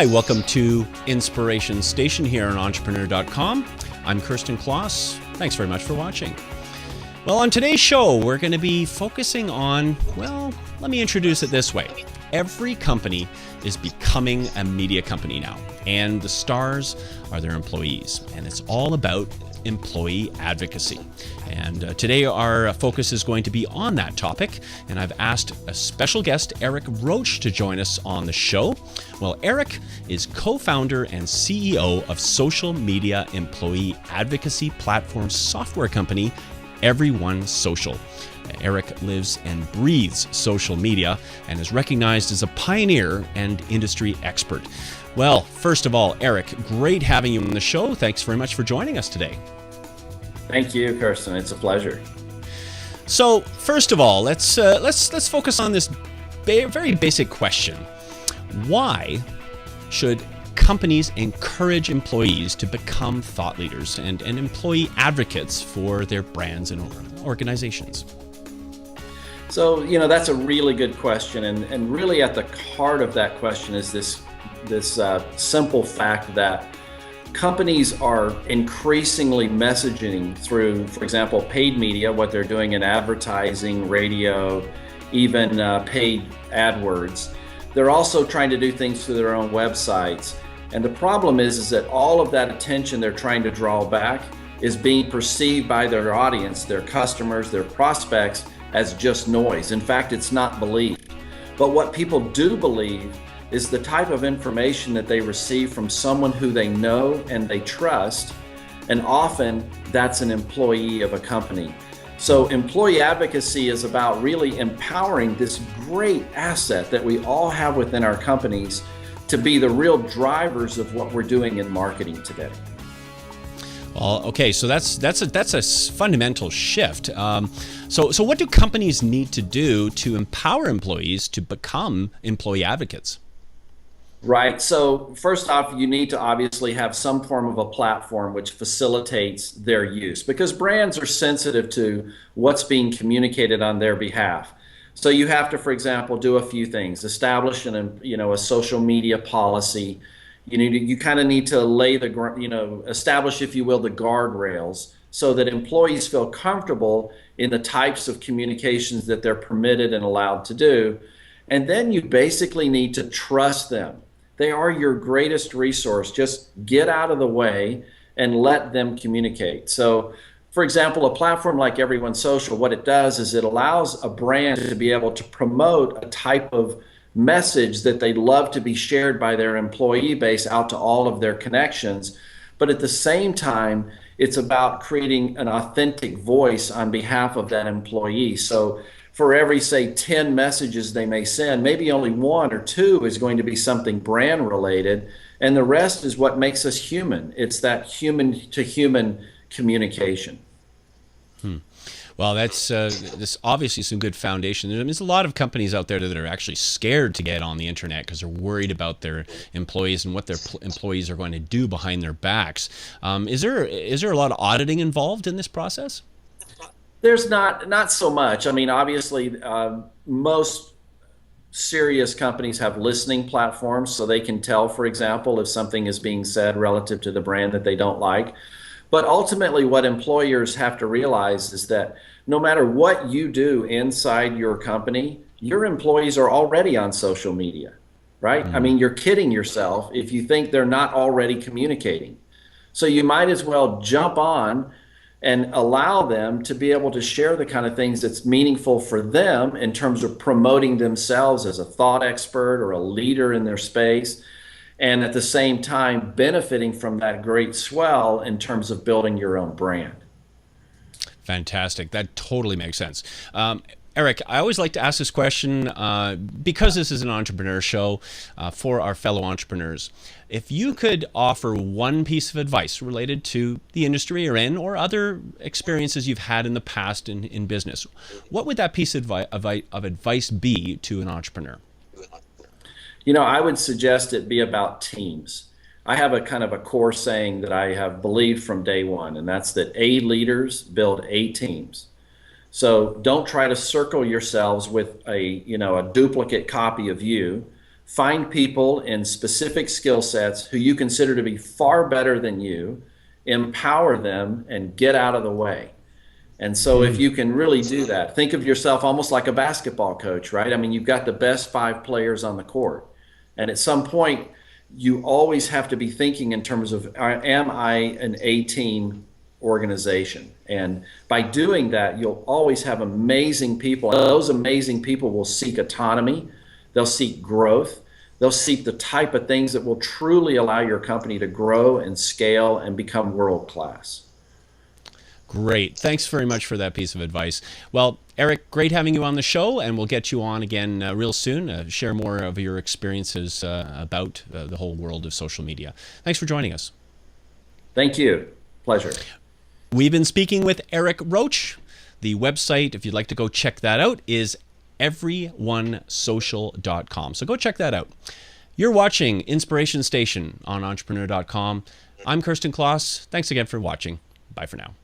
Hi, welcome to Inspiration Station here on Entrepreneur.com. I'm Kirsten Kloss. Thanks very much for watching. Well, on today's show, we're going to be focusing on, well, let me introduce it this way. Every company is becoming a media company now, and the stars are their employees, and it's all about employee advocacy. And today our focus is going to be on that topic, and I've asked a special guest, Eric Roach, to join us on the show. Well, Eric is co-founder and CEO of social media employee advocacy platform software company, EveryoneSocial. Eric lives and breathes social media and is recognized as a pioneer and industry expert. Well, first of all, Eric, great having you on the show. Thanks very much for joining us today. Thank you, Kirsten. It's a pleasure. So, first of all, let's focus on this very basic question. Why should companies encourage employees to become thought leaders and employee advocates for their brands and organizations? So, that's a really good question. And really at the heart of that question is this simple fact that companies are increasingly messaging through, for example, paid media, what they're doing in advertising, radio, even paid AdWords. They're also trying to do things through their own websites. And the problem is that all of that attention they're trying to draw back is being perceived by their audience, their customers, their prospects, as just noise. In fact, it's not believed. But what people do believe is the type of information that they receive from someone who they know and they trust, and often that's an employee of a company. So employee advocacy is about really empowering this great asset that we all have within our companies to be the real drivers of what we're doing in marketing today. Well, okay, so that's a fundamental shift. So what do companies need to do to empower employees to become employee advocates? Right. So first off, you need to obviously have some form of a platform which facilitates their use, because brands are sensitive to what's being communicated on their behalf. So you have to, for example, do a few things: establish a social media policy. You kind of need to lay establish, if you will, the guardrails so that employees feel comfortable in the types of communications that they're permitted and allowed to do. And then you basically need to trust them. They are your greatest resource. Just get out of the way and let them communicate. So, for example, a platform like EveryoneSocial, what it does is it allows a brand to be able to promote a type of message that they'd love to be shared by their employee base out to all of their connections. But at the same time, it's about creating an authentic voice on behalf of that employee. So for every, say, 10 messages they may send, maybe only 1 or 2 is going to be something brand related, and the rest is what makes us human. It's that human to human communication. Well, that's obviously some good foundation. There's a lot of companies out there that are actually scared to get on the internet because they're worried about their employees and what their employees are going to do behind their backs. Is there a lot of auditing involved in this process? There's not so much. I mean, obviously, most serious companies have listening platforms, so they can tell, for example, if something is being said relative to the brand that they don't like. But ultimately, what employers have to realize is that no matter what you do inside your company, your employees are already on social media, right? I mean, you're kidding yourself if you think they're not already communicating. So you might as well jump on and allow them to be able to share the kind of things that's meaningful for them in terms of promoting themselves as a thought expert or a leader in their space, and at the same time benefiting from that great swell in terms of building your own brand. Fantastic. That totally makes sense. Eric, I always like to ask this question because this is an entrepreneur show for our fellow entrepreneurs. If you could offer one piece of advice related to the industry you're in or other experiences you've had in the past in business, what would that piece of advice be to an entrepreneur? I would suggest it be about teams. I have a kind of a core saying that I have believed from day one, and that's that A leaders build A teams. So don't try to circle yourselves with a duplicate copy of you, Find people in specific skill sets who you consider to be far better than you, empower them, and get out of the way. And so if you can really do that, think of yourself almost like a basketball coach, right? I mean, you've got the best 5 players on the court. And at some point, you always have to be thinking in terms of, am I an A-team organization? And by doing that, you'll always have amazing people. And those amazing people will seek autonomy. They'll seek growth. They'll seek the type of things that will truly allow your company to grow and scale and become world class. Great. Thanks very much for that piece of advice. Well, Eric, great having you on the show, and we'll get you on again real soon. Share more of your experiences about the whole world of social media. Thanks for joining us. Thank you. Pleasure. We've been speaking with Eric Roach. The website, if you'd like to go check that out, is EveryoneSocial.com. So go check that out. You're watching Inspiration Station on Entrepreneur.com. I'm Kirsten Kloss. Thanks again for watching. Bye for now.